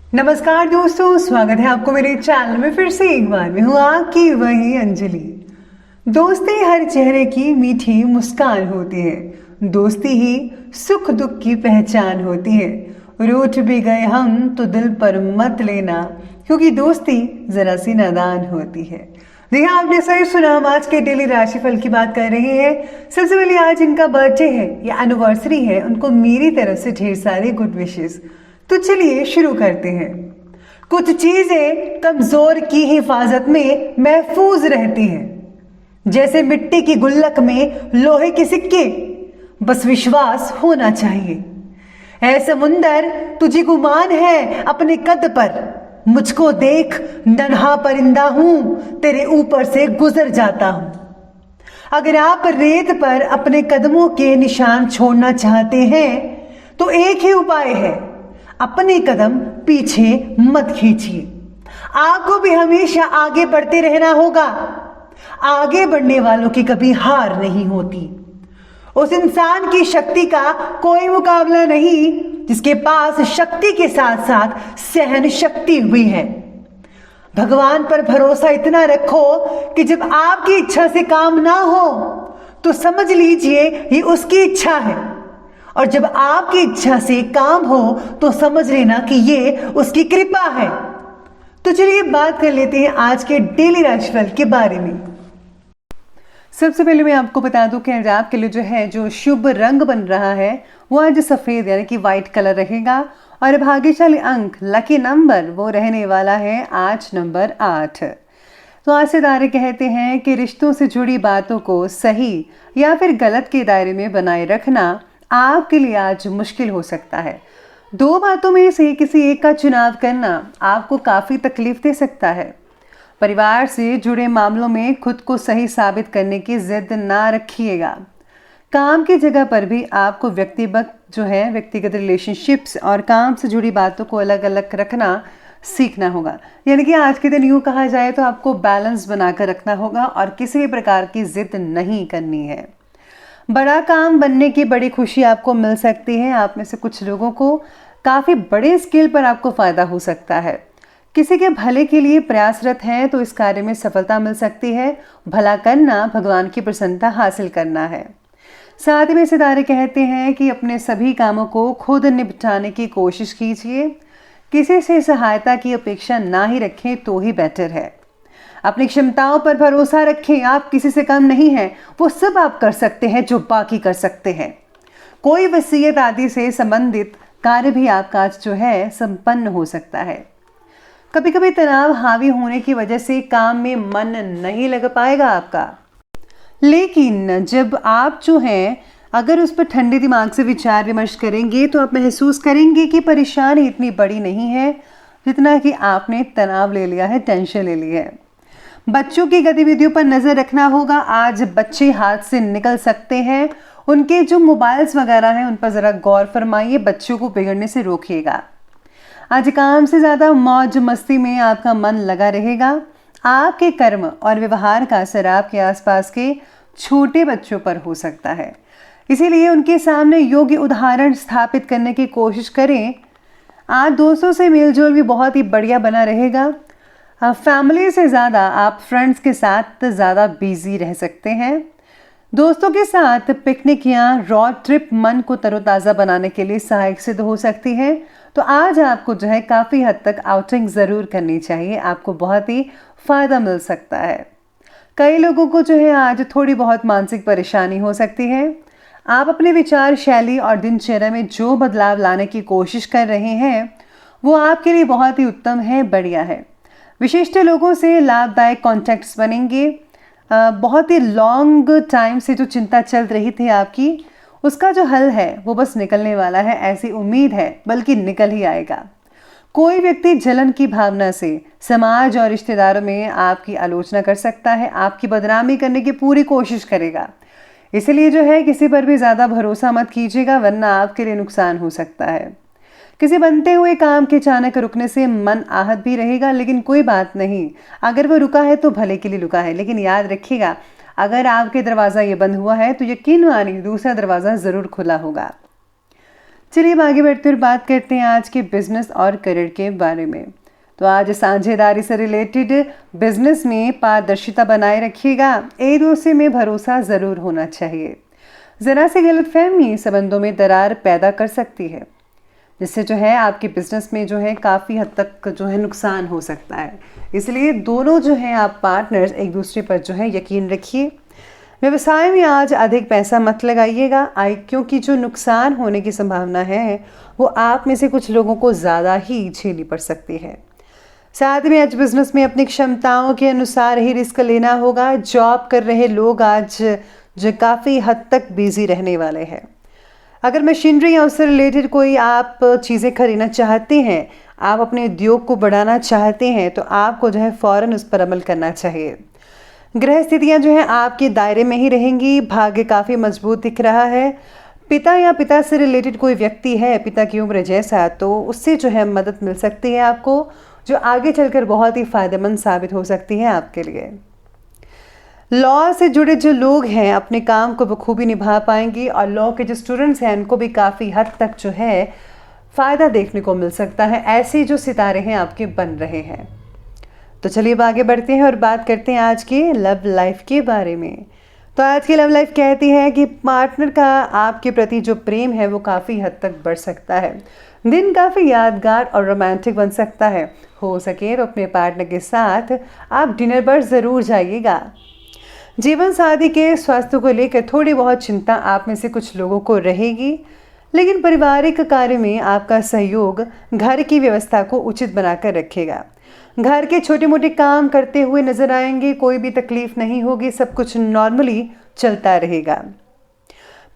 नमस्कार दोस्तों, स्वागत है आपको मेरे चैनल में फिर से एक बार। मैं हूँ आपकी वही अंजलि। दोस्ती हर चेहरे की मीठी मुस्कान होती है। दोस्ती ही सुख दुख की पहचान होती है। रूठ भी गए हम तो दिल पर मत लेना, क्योंकि दोस्ती जरा सी नादान होती है। देखिए, आपने सही सुना। हम आज के डेली राशिफल की बात कर रहे हैं। सबसे पहले आज इनका बर्थडे है या एनिवर्सरी है, उनको मेरी तरफ से ढेर सारे गुड विशेस। तो चलिए शुरू करते हैं। कुछ चीजें कमजोर की हिफाजत में महफूज रहती हैं, जैसे मिट्टी की गुल्लक में लोहे के सिक्के। बस विश्वास होना चाहिए। ऐ समुंदर, तुझे गुमान है अपने कद पर। मुझको देख, नन्हा परिंदा हूं, तेरे ऊपर से गुजर जाता हूं। अगर आप रेत पर अपने कदमों के निशान छोड़ना चाहते हैं तो एक ही उपाय है, अपने कदम पीछे मत खींचिए। आपको भी हमेशा आगे बढ़ते रहना होगा। आगे बढ़ने वालों की कभी हार नहीं होती। उस इंसान की शक्ति का कोई मुकाबला नहीं जिसके पास शक्ति के साथ साथ सहन शक्ति भी है। भगवान पर भरोसा इतना रखो कि जब आपकी इच्छा से काम ना हो तो समझ लीजिए ये उसकी इच्छा है, और जब आपकी इच्छा से काम हो तो समझ लेना कि ये उसकी कृपा है। तो चलिए बात कर लेते हैं आज के डेली राशिफल के बारे में। सबसे पहले मैं आपको बता दूं कि आज आपके लिए जो शुभ रंग बन रहा है वो आज सफेद यानी कि व्हाइट कलर रहेगा, और भाग्यशाली अंक लकी नंबर वो रहने वाला है आज नंबर 8। तो आज सितारे कहते हैं कि रिश्तों से जुड़ी बातों को सही या फिर गलत के दायरे में बनाए रखना आपके लिए आज मुश्किल हो सकता है। दो बातों में से किसी एक का चुनाव करना आपको काफी तकलीफ दे सकता है। परिवार से जुड़े मामलों में खुद को सही साबित करने की जिद ना रखिएगा। काम की जगह पर भी आपको व्यक्तिगत रिलेशनशिप्स और काम से जुड़ी बातों को अलग अलग रखना सीखना होगा। यानी कि आज के दिन यूं कहा जाए तो आपको बैलेंस बनाकर रखना होगा और किसी भी प्रकार की जिद नहीं करनी है। बड़ा काम बनने की बड़ी खुशी आपको मिल सकती है। आप में से कुछ लोगों को काफ़ी बड़े स्केल पर आपको फ़ायदा हो सकता है। किसी के भले के लिए प्रयासरत हैं तो इस कार्य में सफलता मिल सकती है। भला करना भगवान की प्रसन्नता हासिल करना है। साथ ही में सितारे कहते हैं कि अपने सभी कामों को खुद निपटाने की कोशिश कीजिए। किसी से सहायता की अपेक्षा ना ही रखें तो ही बेटर है। अपनी क्षमताओं पर भरोसा रखें। आप किसी से कम नहीं हैं। वो सब आप कर सकते हैं जो बाकी कर सकते हैं। कोई वसीयत आदि से संबंधित कार्य भी आपका आज संपन्न हो सकता है। कभी कभी तनाव हावी होने की वजह से काम में मन नहीं लग पाएगा आपका, लेकिन जब आप अगर उस पर ठंडे दिमाग से विचार विमर्श करेंगे तो आप महसूस करेंगे कि परेशानी इतनी बड़ी नहीं है जितना कि आपने तनाव ले लिया है, टेंशन ले ली है। बच्चों की गतिविधियों पर नजर रखना होगा। आज बच्चे हाथ से निकल सकते हैं। उनके जो मोबाइल्स वगैरह हैं उन पर जरा गौर फरमाइए। बच्चों को बिगड़ने से रोकिएगा। आज काम से ज्यादा मौज मस्ती में आपका मन लगा रहेगा। आपके कर्म और व्यवहार का असर आपके आसपास के छोटे बच्चों पर हो सकता है, इसीलिए उनके सामने योग्य उदाहरण स्थापित करने की कोशिश करें। आज दोस्तों से मेलजोल भी बहुत ही बढ़िया बना रहेगा। फैमिली से ज़्यादा आप फ्रेंड्स के साथ ज़्यादा बिजी रह सकते हैं। दोस्तों के साथ पिकनिक या रोड ट्रिप मन को तरोताज़ा बनाने के लिए सहायक सिद्ध हो सकती है। तो आज आपको काफ़ी हद तक आउटिंग ज़रूर करनी चाहिए। आपको बहुत ही फ़ायदा मिल सकता है। कई लोगों को आज थोड़ी बहुत मानसिक परेशानी हो सकती है। आप अपने विचार शैली और दिनचर्या में जो बदलाव लाने की कोशिश कर रहे हैं वो आपके लिए बहुत ही उत्तम है, बढ़िया है। विशिष्ट लोगों से लाभदायक कॉन्टैक्ट्स बनेंगे। बहुत ही लॉन्ग टाइम से जो चिंता चल रही थी आपकी, उसका जो हल है वो बस निकलने वाला है, ऐसी उम्मीद है, बल्कि निकल ही आएगा। कोई व्यक्ति जलन की भावना से समाज और रिश्तेदारों में आपकी आलोचना कर सकता है, आपकी बदनामी करने की पूरी कोशिश करेगा। इसलिए किसी पर भी ज़्यादा भरोसा मत कीजिएगा, वरना आपके लिए नुकसान हो सकता है। किसी बनते हुए काम के अचानक रुकने से मन आहत भी रहेगा, लेकिन कोई बात नहीं, अगर वो रुका है तो भले के लिए रुका है। लेकिन याद रखिएगा, अगर आपके दरवाज़ा ये बंद हुआ है तो यकीन मानिए दूसरा दरवाज़ा ज़रूर खुला होगा। चलिए अब आगे बढ़ते हुए बात करते हैं आज के बिजनेस और करियर के बारे में। तो आज साझेदारी से रिलेटेड बिजनेस में पारदर्शिता बनाए रखिएगा। एक दूसरे में भरोसा ज़रूर होना चाहिए। ज़रा सी गलतफहमी संबंधों में दरार पैदा कर सकती है, जिससे जो है आपके बिजनेस में जो है काफ़ी हद तक जो है नुकसान हो सकता है। इसलिए दोनों जो हैं आप पार्टनर्स एक दूसरे पर जो है यकीन रखिए। व्यवसाय में आज अधिक पैसा मत लगाइएगा क्योंकि जो नुकसान होने की संभावना है वो आप में से कुछ लोगों को ज़्यादा ही झेलनी पड़ सकती है। साथ में आज बिजनेस में अपनी क्षमताओं के अनुसार ही रिस्क लेना होगा। जॉब कर रहे लोग आज जो काफ़ी हद तक बिजी रहने वाले हैं। अगर मशीनरी या उससे रिलेटेड कोई आप चीज़ें खरीदना चाहते हैं, आप अपने उद्योग को बढ़ाना चाहते हैं, तो आपको जो है फ़ौरन उस पर अमल करना चाहिए। ग्रह स्थितियाँ जो हैं आपके दायरे में ही रहेंगी। भाग्य काफ़ी मजबूत दिख रहा है। पिता या पिता से रिलेटेड कोई व्यक्ति है पिता की उम्र जैसा, तो उससे जो है मदद मिल सकती है आपको, जो आगे चलकर बहुत ही फ़ायदेमंद साबित हो सकती है आपके लिए। लॉ से जुड़े जो लोग हैं अपने काम को बखूबी निभा पाएंगे और लॉ के जो स्टूडेंट्स हैं उनको भी काफ़ी हद तक जो है फ़ायदा देखने को मिल सकता है। ऐसे जो सितारे हैं आपके बन रहे हैं। तो चलिए अब आगे बढ़ते हैं और बात करते हैं आज के लव लाइफ के बारे में। तो आज की लव लाइफ कहती है कि पार्टनर का आपके प्रति जो प्रेम है वो काफ़ी हद तक बढ़ सकता है। दिन काफ़ी यादगार और रोमांटिक बन सकता है। हो सके तो अपने पार्टनर के साथ आप डिनर पर ज़रूर जाइएगा। जीवन साथी के स्वास्थ्य को लेकर थोड़ी बहुत चिंता आप में से कुछ लोगों को रहेगी, लेकिन पारिवारिक कार्य में आपका सहयोग घर की व्यवस्था को उचित बनाकर रखेगा। घर के छोटे मोटे काम करते हुए नजर आएंगे। कोई भी तकलीफ नहीं होगी, सब कुछ नॉर्मली चलता रहेगा।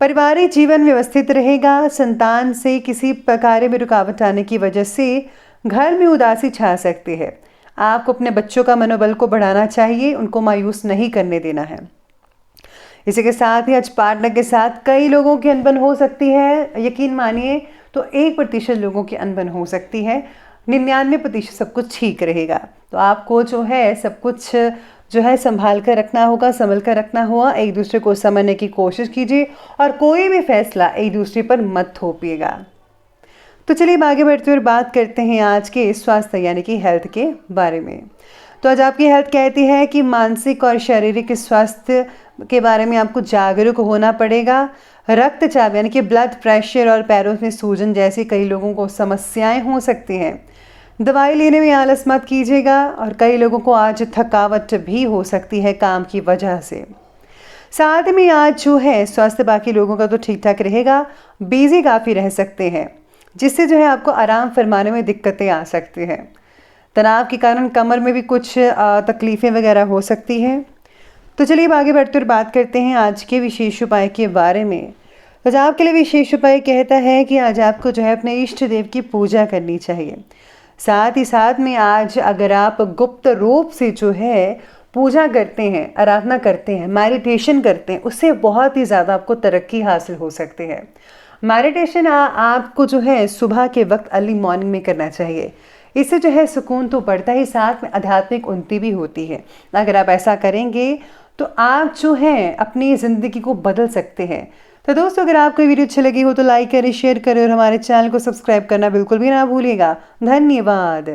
पारिवारिक जीवन व्यवस्थित रहेगा। संतान से किसी कार्य में रुकावट आने की वजह से घर में उदासी छा सकती है। आपको अपने बच्चों का मनोबल को बढ़ाना चाहिए, उनको मायूस नहीं करने देना है। इसी के साथ ही आज पार्टनर के साथ कई लोगों की अनबन हो सकती है। यकीन मानिए तो 1% लोगों की अनबन हो सकती है, 99% सब कुछ ठीक रहेगा। तो आपको जो है सब कुछ जो है संभाल कर रखना होगा, संभल कर रखना होगा। एक दूसरे को समझने की कोशिश कीजिए और कोई भी फैसला एक दूसरे पर मत थोपिएगा। तो चलिए आगे बढ़ते हुए बात करते हैं आज के स्वास्थ्य यानी कि हेल्थ के बारे में। तो आज आपकी हेल्थ कहती है कि मानसिक और शारीरिक स्वास्थ्य के बारे में आपको जागरूक होना पड़ेगा। रक्तचाप यानी कि ब्लड प्रेशर और पैरों में सूजन जैसी कई लोगों को समस्याएं हो सकती हैं। दवाई लेने में आलस मत कीजिएगा और कई लोगों को आज थकावट भी हो सकती है काम की वजह से। साथ में आज जो है स्वास्थ्य बाकी लोगों का तो ठीक ठाक रहेगा, बिजी काफ़ी रह सकते हैं, जिससे जो है आपको आराम फरमाने में दिक्कतें आ सकती हैं। तनाव के कारण कमर में भी कुछ तकलीफ़ें वगैरह हो सकती हैं। तो चलिए अब आगे बढ़ते हुए बात करते हैं आज के विशेष उपाय के बारे में। तो आज आपके लिए विशेष उपाय कहता है कि आज आपको जो है अपने इष्ट देव की पूजा करनी चाहिए। साथ ही साथ में आज अगर आप गुप्त रूप से जो है पूजा करते हैं, आराधना करते हैं, मेडिटेशन करते हैं, उससे बहुत ही ज़्यादा आपको तरक्की हासिल हो सकती है। मेडिटेशन आपको जो है सुबह के वक्त अर्ली मॉर्निंग में करना चाहिए। इससे जो है सुकून तो बढ़ता ही, साथ में आध्यात्मिक उन्नति भी होती है। अगर आप ऐसा करेंगे तो आप जो है अपनी ज़िंदगी को बदल सकते हैं। तो दोस्तों अगर आपको वीडियो अच्छी लगी हो तो लाइक करें, शेयर करें और हमारे चैनल को सब्सक्राइब करना बिल्कुल भी ना भूलिएगा। धन्यवाद।